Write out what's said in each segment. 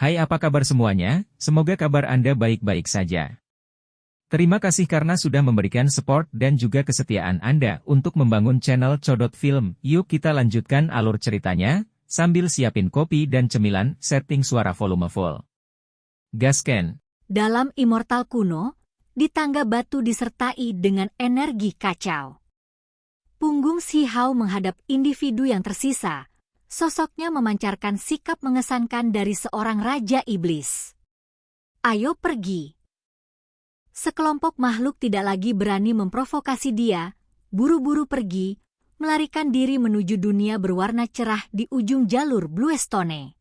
Hai, apa kabar semuanya? Semoga kabar Anda baik-baik saja. Terima kasih karena sudah memberikan support dan juga kesetiaan Anda untuk membangun channel Codot Film. Yuk kita lanjutkan alur ceritanya, sambil siapin kopi dan cemilan, setting suara volume full. Gasken. Dalam Immortal kuno, di tangga batu disertai dengan energi kacau. Punggung Si Hao menghadap individu yang tersisa. Sosoknya memancarkan sikap mengesankan dari seorang raja iblis. Ayo pergi. Sekelompok makhluk tidak lagi berani memprovokasi dia, buru-buru pergi, melarikan diri menuju dunia berwarna cerah di ujung jalur Bluestone.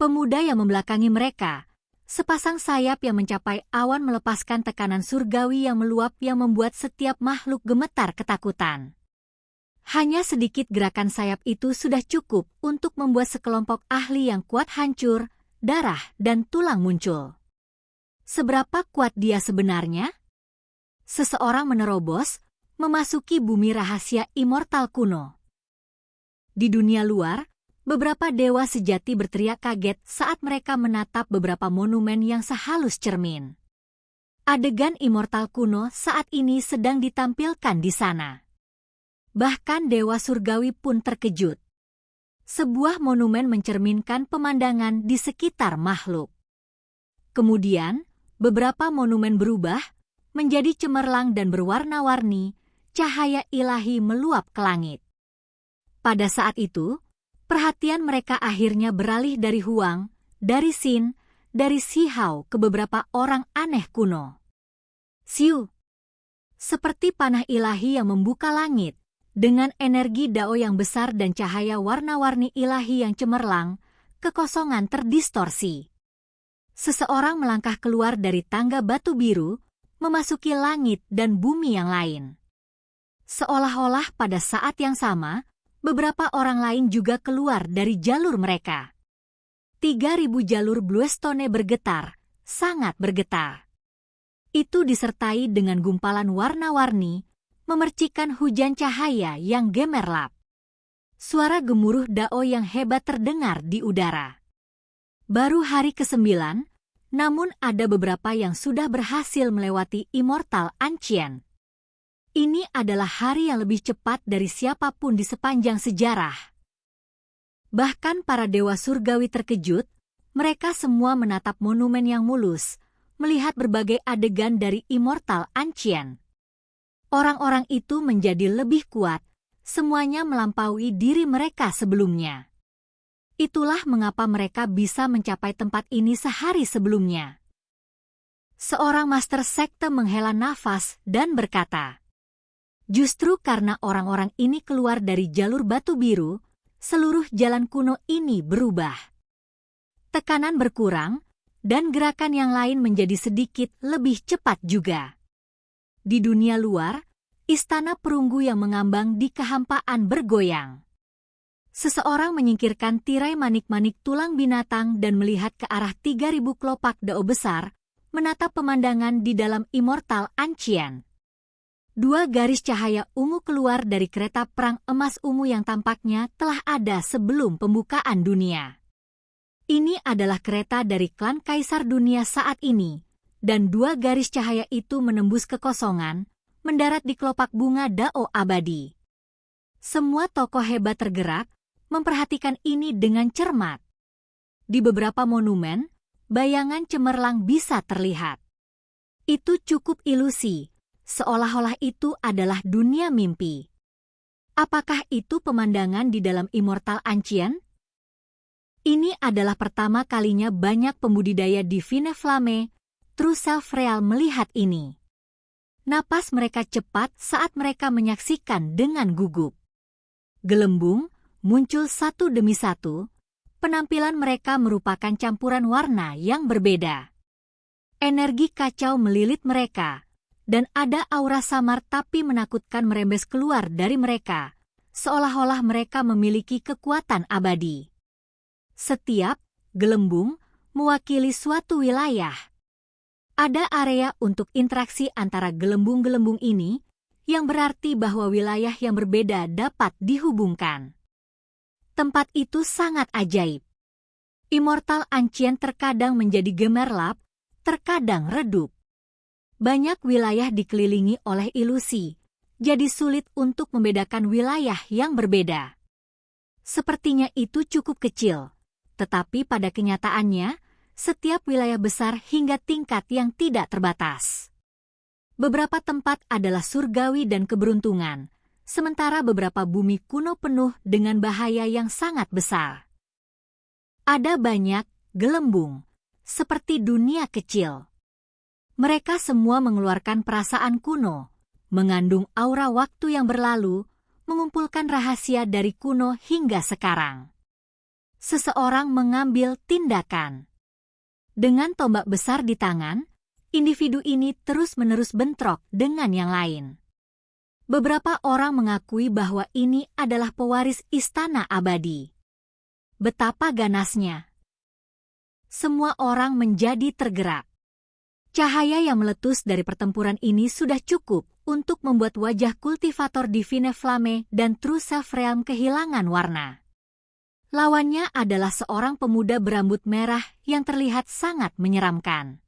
Pemuda yang membelakangi mereka, sepasang sayap yang mencapai awan melepaskan tekanan surgawi yang meluap yang membuat setiap makhluk gemetar ketakutan. Hanya sedikit gerakan sayap itu sudah cukup untuk membuat sekelompok ahli yang kuat hancur, darah dan tulang muncul. Seberapa kuat dia sebenarnya? Seseorang menerobos, memasuki bumi rahasia Immortal kuno. Di dunia luar, beberapa dewa sejati berteriak kaget saat mereka menatap beberapa monumen yang sehalus cermin. Adegan Immortal kuno saat ini sedang ditampilkan di sana. Bahkan dewa surgawi pun terkejut. Sebuah monumen mencerminkan pemandangan di sekitar makhluk. Kemudian, beberapa monumen berubah, menjadi cemerlang dan berwarna-warni, cahaya ilahi meluap ke langit. Pada saat itu, perhatian mereka akhirnya beralih dari Huang, dari Xin, dari Si Hao ke beberapa orang aneh kuno. Siu. Seperti panah ilahi yang membuka langit, dengan energi dao yang besar dan cahaya warna-warni ilahi yang cemerlang, kekosongan terdistorsi. Seseorang melangkah keluar dari tangga batu biru, memasuki langit dan bumi yang lain. Seolah-olah pada saat yang sama, beberapa orang lain juga keluar dari jalur mereka. 3.000 jalur Bluestone bergetar, sangat bergetar. Itu disertai dengan gumpalan warna-warni, memercikan hujan cahaya yang gemerlap. Suara gemuruh dao yang hebat terdengar di udara. Baru hari ke-9, namun ada beberapa yang sudah berhasil melewati Immortal Ancient. Ini adalah hari yang lebih cepat dari siapapun di sepanjang sejarah. Bahkan para dewa surgawi terkejut, mereka semua menatap monumen yang mulus, melihat berbagai adegan dari Immortal Ancient. Orang-orang itu menjadi lebih kuat, semuanya melampaui diri mereka sebelumnya. Itulah mengapa mereka bisa mencapai tempat ini sehari sebelumnya. Seorang master sekte menghela nafas dan berkata, "Justru karena orang-orang ini keluar dari jalur batu biru, seluruh jalan kuno ini berubah. Tekanan berkurang, dan gerakan yang lain menjadi sedikit lebih cepat juga." Di dunia luar, istana perunggu yang mengambang di kehampaan bergoyang. Seseorang menyingkirkan tirai manik-manik tulang binatang dan melihat ke arah 3.000 kelopak dao besar, menatap pemandangan di dalam Immortal Ancient. 2 garis cahaya ungu keluar dari kereta perang emas ungu yang tampaknya telah ada sebelum pembukaan dunia. Ini adalah kereta dari klan Kaisar Dunia saat ini, dan 2 garis cahaya itu menembus kekosongan, mendarat di kelopak bunga dao abadi. Semua tokoh hebat tergerak, memperhatikan ini dengan cermat. Di beberapa monumen, bayangan cemerlang bisa terlihat. Itu cukup ilusi, seolah-olah itu adalah dunia mimpi. Apakah itu pemandangan di dalam Immortal Ancient? Ini adalah pertama kalinya banyak pembudidaya di Fine Flame, True Self Real melihat ini. Napas mereka cepat saat mereka menyaksikan dengan gugup. Gelembung muncul satu demi satu, penampilan mereka merupakan campuran warna yang berbeda. Energi kacau melilit mereka, dan ada aura samar tapi menakutkan merembes keluar dari mereka, seolah-olah mereka memiliki kekuatan abadi. Setiap gelembung mewakili suatu wilayah. Ada area untuk interaksi antara gelembung-gelembung ini, yang berarti bahwa wilayah yang berbeda dapat dihubungkan. Tempat itu sangat ajaib. Immortal Ancient terkadang menjadi gemerlap, terkadang redup. Banyak wilayah dikelilingi oleh ilusi, jadi sulit untuk membedakan wilayah yang berbeda. Sepertinya itu cukup kecil, tetapi pada kenyataannya, setiap wilayah besar hingga tingkat yang tidak terbatas. Beberapa tempat adalah surgawi dan keberuntungan, sementara beberapa bumi kuno penuh dengan bahaya yang sangat besar. Ada banyak gelembung, seperti dunia kecil. Mereka semua mengeluarkan perasaan kuno, mengandung aura waktu yang berlalu, mengumpulkan rahasia dari kuno hingga sekarang. Seseorang mengambil tindakan. Dengan tombak besar di tangan, individu ini terus-menerus bentrok dengan yang lain. Beberapa orang mengakui bahwa ini adalah pewaris istana abadi. Betapa ganasnya. Semua orang menjadi tergerak. Cahaya yang meletus dari pertempuran ini sudah cukup untuk membuat wajah kultivator Divine Flame dan True Self Realm kehilangan warna. Lawannya adalah seorang pemuda berambut merah yang terlihat sangat menyeramkan.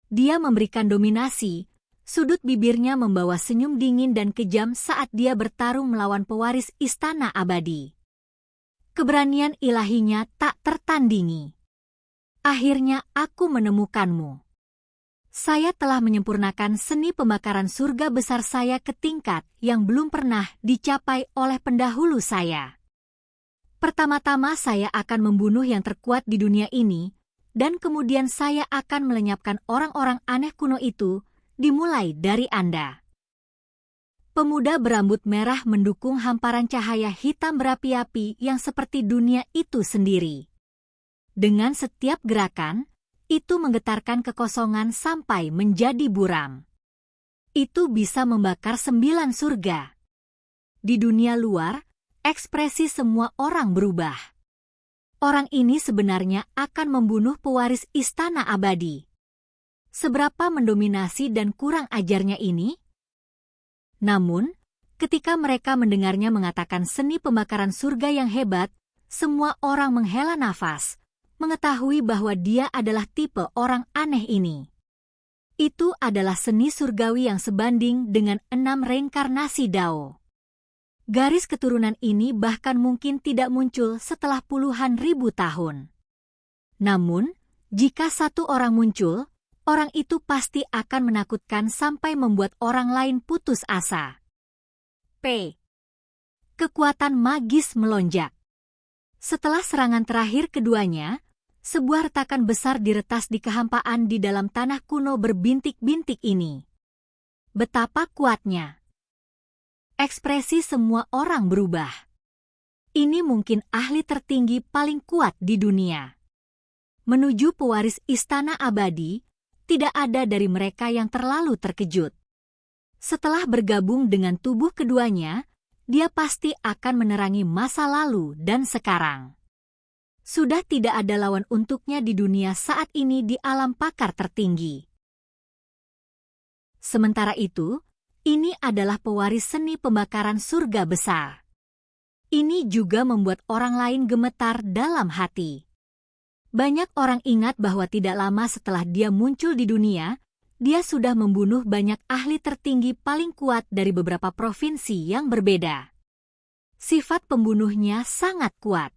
Dia memberikan dominasi, sudut bibirnya membawa senyum dingin dan kejam saat dia bertarung melawan pewaris istana abadi. Keberanian ilahinya tak tertandingi. Akhirnya aku menemukanmu. Saya telah menyempurnakan seni pembakaran surga besar saya ke tingkat yang belum pernah dicapai oleh pendahulu saya. Pertama-tama saya akan membunuh yang terkuat di dunia ini, dan kemudian saya akan melenyapkan orang-orang aneh kuno itu, dimulai dari Anda. Pemuda berambut merah mendukung hamparan cahaya hitam berapi-api yang seperti dunia itu sendiri. Dengan setiap gerakan, itu menggetarkan kekosongan sampai menjadi buram. Itu bisa membakar 9 surga. Di dunia luar, ekspresi semua orang berubah. Orang ini sebenarnya akan membunuh pewaris istana abadi. Seberapa mendominasi dan kurang ajarnya ini? Namun, ketika mereka mendengarnya mengatakan seni pembakaran surga yang hebat, semua orang menghela nafas, mengetahui bahwa dia adalah tipe orang aneh ini. Itu adalah seni surgawi yang sebanding dengan 6 reinkarnasi Dao. Garis keturunan ini bahkan mungkin tidak muncul setelah puluhan ribu tahun. Namun, jika satu orang muncul, orang itu pasti akan menakutkan sampai membuat orang lain putus asa. P. Kekuatan magis melonjak. Setelah serangan terakhir keduanya, sebuah retakan besar diretas di kehampaan di dalam tanah kuno berbintik-bintik ini. Betapa kuatnya. Ekspresi semua orang berubah. Ini mungkin ahli tertinggi paling kuat di dunia. Menuju pewaris istana abadi, tidak ada dari mereka yang terlalu terkejut. Setelah bergabung dengan tubuh keduanya, dia pasti akan menerangi masa lalu dan sekarang. Sudah tidak ada lawan untuknya di dunia saat ini di alam pakar tertinggi. Sementara itu, ini adalah pewaris seni pembakaran surga besar. Ini juga membuat orang lain gemetar dalam hati. Banyak orang ingat bahwa tidak lama setelah dia muncul di dunia, dia sudah membunuh banyak ahli tertinggi paling kuat dari beberapa provinsi yang berbeda. Sifat pembunuhnya sangat kuat.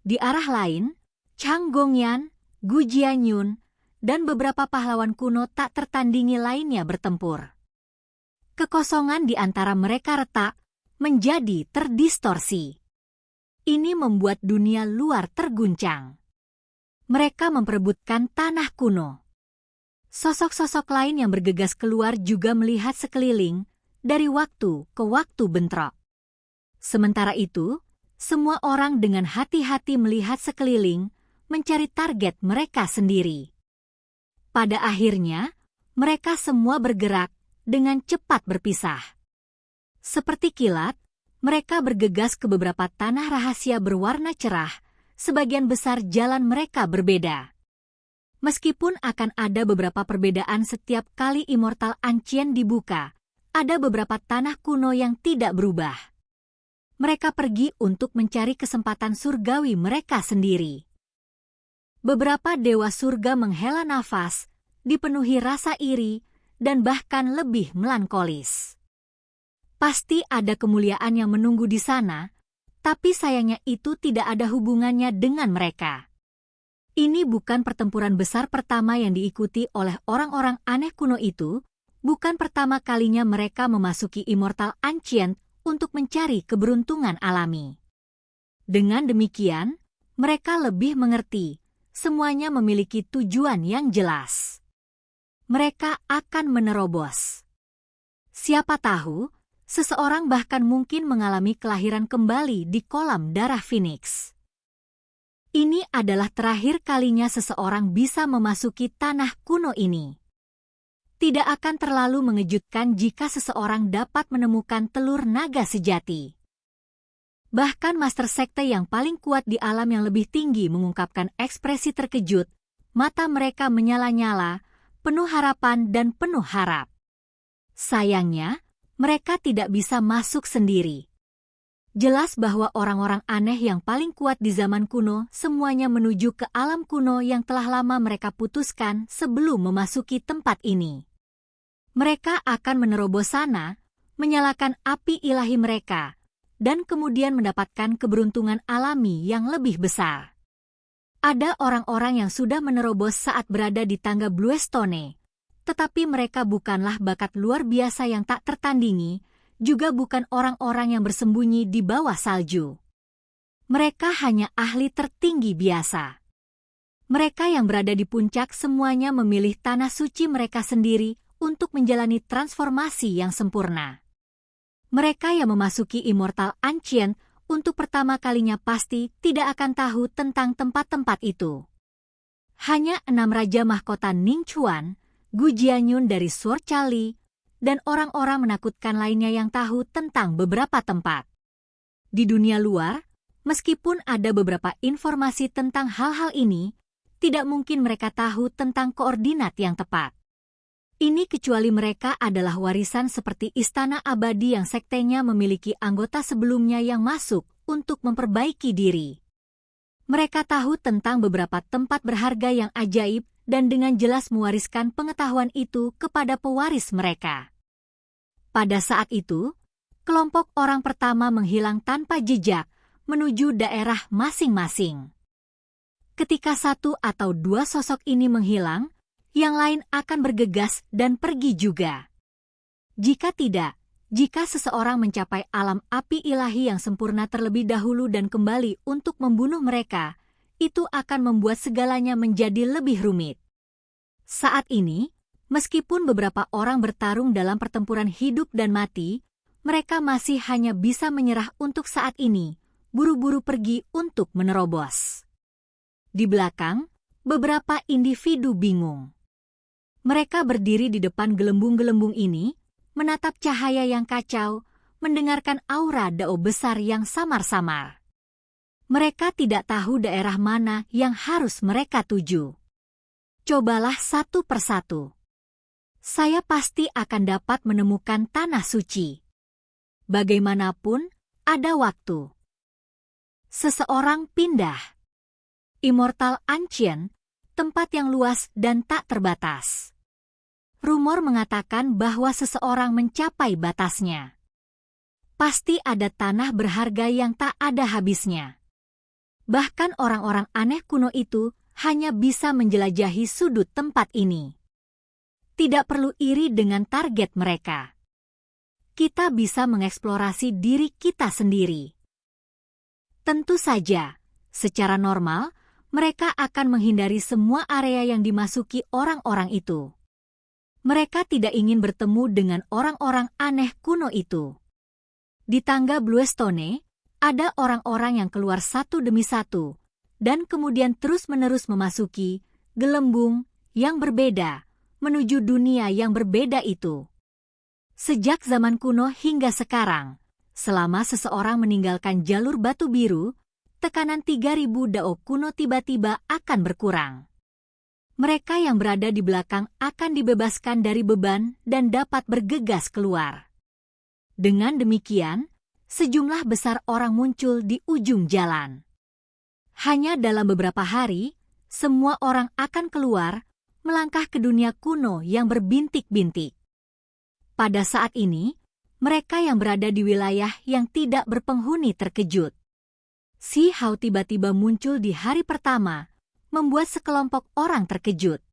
Di arah lain, Chang Gongyan, Gu Jianyun, dan beberapa pahlawan kuno tak tertandingi lainnya bertempur. Kekosongan di antara mereka retak, menjadi terdistorsi. Ini membuat dunia luar terguncang. Mereka memperebutkan tanah kuno. Sosok-sosok lain yang bergegas keluar juga melihat sekeliling, dari waktu ke waktu bentrok. Sementara itu, semua orang dengan hati-hati melihat sekeliling, mencari target mereka sendiri. Pada akhirnya, mereka semua bergerak dengan cepat berpisah. Seperti kilat, mereka bergegas ke beberapa tanah rahasia berwarna cerah, sebagian besar jalan mereka berbeda. Meskipun akan ada beberapa perbedaan setiap kali Immortal Ancient dibuka, ada beberapa tanah kuno yang tidak berubah. mereka pergi untuk mencari kesempatan surgawi mereka sendiri. Beberapa dewa surga menghela nafas, dipenuhi rasa iri, dan bahkan lebih melankolis. Pasti ada kemuliaan yang menunggu di sana, tapi sayangnya itu tidak ada hubungannya dengan mereka. Ini bukan pertempuran besar pertama yang diikuti oleh orang-orang aneh kuno itu, bukan pertama kalinya mereka memasuki Immortal Ancient untuk mencari keberuntungan alami. Dengan demikian, mereka lebih mengerti, semuanya memiliki tujuan yang jelas. Mereka akan menerobos. Siapa tahu, seseorang bahkan mungkin mengalami kelahiran kembali di kolam darah Phoenix. Ini adalah terakhir kalinya seseorang bisa memasuki tanah kuno ini. Tidak akan terlalu mengejutkan jika seseorang dapat menemukan telur naga sejati. Bahkan Master Sekte yang paling kuat di alam yang lebih tinggi mengungkapkan ekspresi terkejut, mata mereka menyala-nyala, penuh harapan dan penuh harap. Sayangnya, mereka tidak bisa masuk sendiri. Jelas bahwa orang-orang aneh yang paling kuat di zaman kuno semuanya menuju ke alam kuno yang telah lama mereka putuskan sebelum memasuki tempat ini. Mereka akan menerobos sana, menyalakan api ilahi mereka, dan kemudian mendapatkan keberuntungan alami yang lebih besar. Ada orang-orang yang sudah menerobos saat berada di tangga Bluestone, tetapi mereka bukanlah bakat luar biasa yang tak tertandingi, juga bukan orang-orang yang bersembunyi di bawah salju. Mereka hanya ahli tertinggi biasa. Mereka yang berada di puncak semuanya memilih tanah suci mereka sendiri untuk menjalani transformasi yang sempurna. Mereka yang memasuki Immortal Ancient untuk pertama kalinya pasti tidak akan tahu tentang tempat-tempat itu. Hanya 6 Raja Mahkota Ning Chuan, Gu Jianyun dari Sword Chali, dan orang-orang menakutkan lainnya yang tahu tentang beberapa tempat. Di dunia luar, meskipun ada beberapa informasi tentang hal-hal ini, tidak mungkin mereka tahu tentang koordinat yang tepat. Ini kecuali mereka adalah warisan seperti Istana Abadi yang sektenya memiliki anggota sebelumnya yang masuk untuk memperbaiki diri. Mereka tahu tentang beberapa tempat berharga yang ajaib dan dengan jelas mewariskan pengetahuan itu kepada pewaris mereka. Pada saat itu, kelompok orang pertama menghilang tanpa jejak menuju daerah masing-masing. Ketika 1 atau 2 sosok ini menghilang, yang lain akan bergegas dan pergi juga. Jika tidak, jika seseorang mencapai alam api ilahi yang sempurna terlebih dahulu dan kembali untuk membunuh mereka, itu akan membuat segalanya menjadi lebih rumit. Saat ini, meskipun beberapa orang bertarung dalam pertempuran hidup dan mati, mereka masih hanya bisa menyerah untuk saat ini, buru-buru pergi untuk menerobos. Di belakang, beberapa individu bingung. Mereka berdiri di depan gelembung-gelembung ini, menatap cahaya yang kacau, mendengarkan aura dao besar yang samar-samar. Mereka tidak tahu daerah mana yang harus mereka tuju. Cobalah satu persatu. Saya pasti akan dapat menemukan tanah suci. Bagaimanapun, ada waktu. Seseorang pindah. Immortal Ancient, tempat yang luas dan tak terbatas. Rumor mengatakan bahwa seseorang mencapai batasnya. Pasti ada tanah berharga yang tak ada habisnya. Bahkan orang-orang aneh kuno itu hanya bisa menjelajahi sudut tempat ini. Tidak perlu iri dengan target mereka. Kita bisa mengeksplorasi diri kita sendiri. Tentu saja, secara normal, mereka akan menghindari semua area yang dimasuki orang-orang itu. Mereka tidak ingin bertemu dengan orang-orang aneh kuno itu. Di tangga Bluestone, ada orang-orang yang keluar satu demi satu, dan kemudian terus-menerus memasuki gelembung yang berbeda, menuju dunia yang berbeda itu. Sejak zaman kuno hingga sekarang, selama seseorang meninggalkan jalur batu biru, tekanan 3000 dao kuno tiba-tiba akan berkurang. Mereka yang berada di belakang akan dibebaskan dari beban dan dapat bergegas keluar. Dengan demikian, sejumlah besar orang muncul di ujung jalan. Hanya dalam beberapa hari, semua orang akan keluar, melangkah ke dunia kuno yang berbintik-bintik. Pada saat ini, mereka yang berada di wilayah yang tidak berpenghuni terkejut. Si Hao tiba-tiba muncul di hari pertama, membuat sekelompok orang terkejut.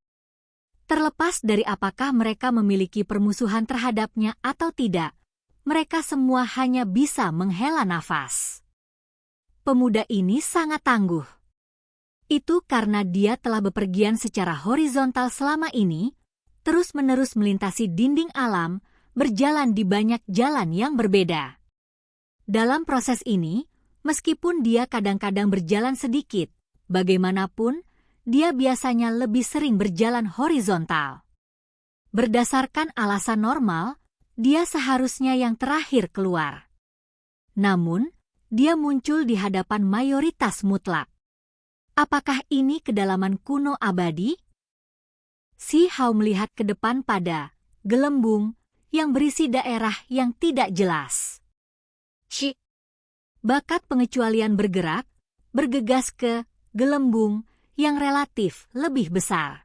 Terlepas dari apakah mereka memiliki permusuhan terhadapnya atau tidak, mereka semua hanya bisa menghela nafas. Pemuda ini sangat tangguh. Itu karena dia telah bepergian secara horizontal selama ini, terus-menerus melintasi dinding alam, berjalan di banyak jalan yang berbeda. Dalam proses ini, meskipun dia kadang-kadang berjalan sedikit, bagaimanapun, dia biasanya lebih sering berjalan horizontal. Berdasarkan alasan normal, dia seharusnya yang terakhir keluar. Namun, dia muncul di hadapan mayoritas mutlak. Apakah ini kedalaman kuno abadi? Si Hao melihat ke depan pada gelembung yang berisi daerah yang tidak jelas. Bakat pengecualian bergerak, bergegas ke gelembung yang relatif lebih besar.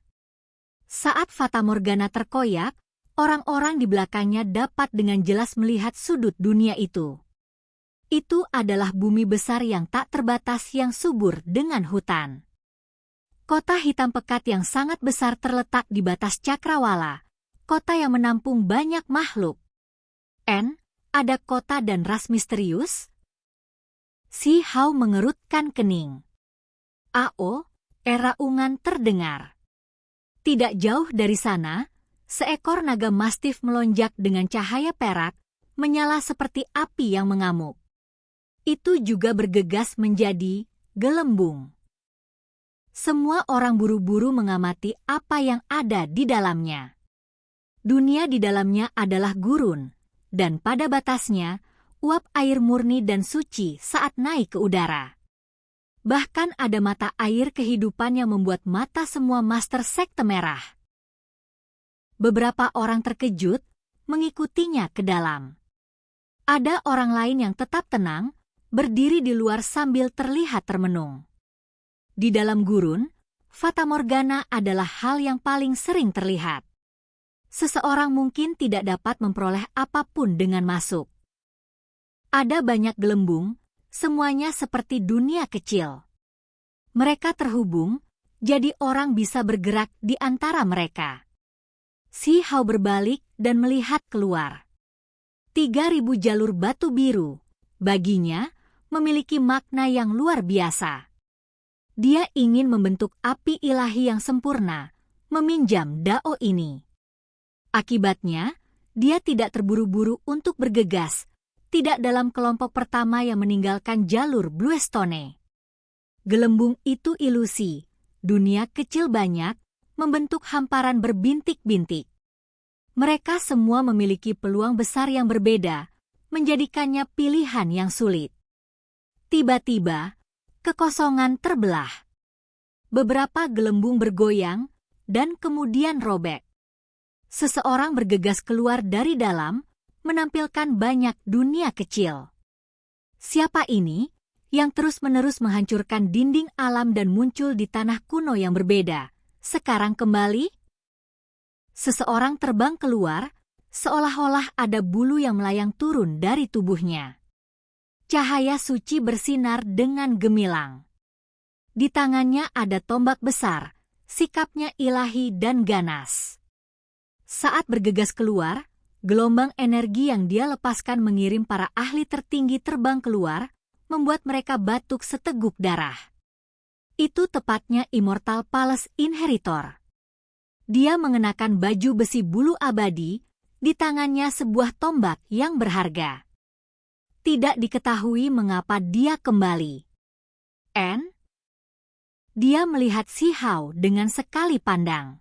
Saat fatamorgana terkoyak, orang-orang di belakangnya dapat dengan jelas melihat sudut dunia itu. Itu adalah bumi besar yang tak terbatas yang subur dengan hutan. Kota hitam pekat yang sangat besar terletak di batas cakrawala, kota yang menampung banyak makhluk. Ada kota dan ras misterius? Si Hao mengerutkan kening. Raungan terdengar. Tidak jauh dari sana, seekor naga mastif melonjak dengan cahaya perak, menyala seperti api yang mengamuk. Itu juga bergegas menjadi gelembung. Semua orang buru-buru mengamati apa yang ada di dalamnya. Dunia di dalamnya adalah gurun, dan pada batasnya, uap air murni dan suci saat naik ke udara. Bahkan ada mata air kehidupan yang membuat mata semua master sekte merah. Beberapa orang terkejut, mengikutinya ke dalam. Ada orang lain yang tetap tenang, berdiri di luar sambil terlihat termenung. Di dalam gurun, fatamorgana adalah hal yang paling sering terlihat. Seseorang mungkin tidak dapat memperoleh apapun dengan masuk. Ada banyak gelembung, semuanya seperti dunia kecil. Mereka terhubung, jadi orang bisa bergerak di antara mereka. Si Hao berbalik dan melihat keluar. 3.000 jalur batu biru, baginya, memiliki makna yang luar biasa. Dia ingin membentuk api ilahi yang sempurna, meminjam dao ini. Akibatnya, dia tidak terburu-buru untuk bergegas, tidak dalam kelompok pertama yang meninggalkan jalur Bluestone. Gelembung itu ilusi, dunia kecil banyak, membentuk hamparan berbintik-bintik. Mereka semua memiliki peluang besar yang berbeda, menjadikannya pilihan yang sulit. Tiba-tiba, kekosongan terbelah. Beberapa gelembung bergoyang, dan kemudian robek. Seseorang bergegas keluar dari dalam, menampilkan banyak dunia kecil. Siapa ini, yang terus-menerus menghancurkan dinding alam dan muncul di tanah kuno yang berbeda, sekarang kembali? Seseorang terbang keluar, seolah-olah ada bulu yang melayang turun dari tubuhnya. Cahaya suci bersinar dengan gemilang. Di tangannya ada tombak besar, sikapnya ilahi dan ganas. Saat bergegas keluar, gelombang energi yang dia lepaskan mengirim para ahli tertinggi terbang keluar, membuat mereka batuk seteguk darah. Itu tepatnya Immortal Palace Inheritor. Dia mengenakan baju besi bulu abadi, di tangannya sebuah tombak yang berharga. Tidak diketahui mengapa dia kembali. Dia melihat Si Hao dengan sekali pandang.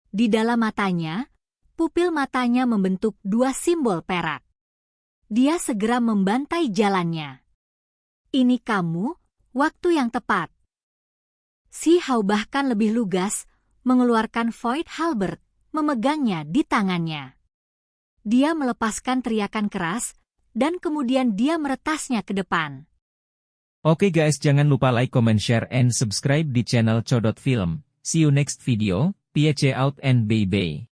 Di dalam matanya, pupil matanya membentuk dua simbol perak. Dia segera membantai jalannya. Ini kamu, waktu yang tepat. Si Hao bahkan lebih lugas, mengeluarkan Void Halberd, memegangnya di tangannya. Dia melepaskan teriakan keras, dan kemudian dia meretasnya ke depan. Oke guys, jangan lupa like, comment, share, and subscribe di channel Codot Film. See you next video, peace out and bye-bye.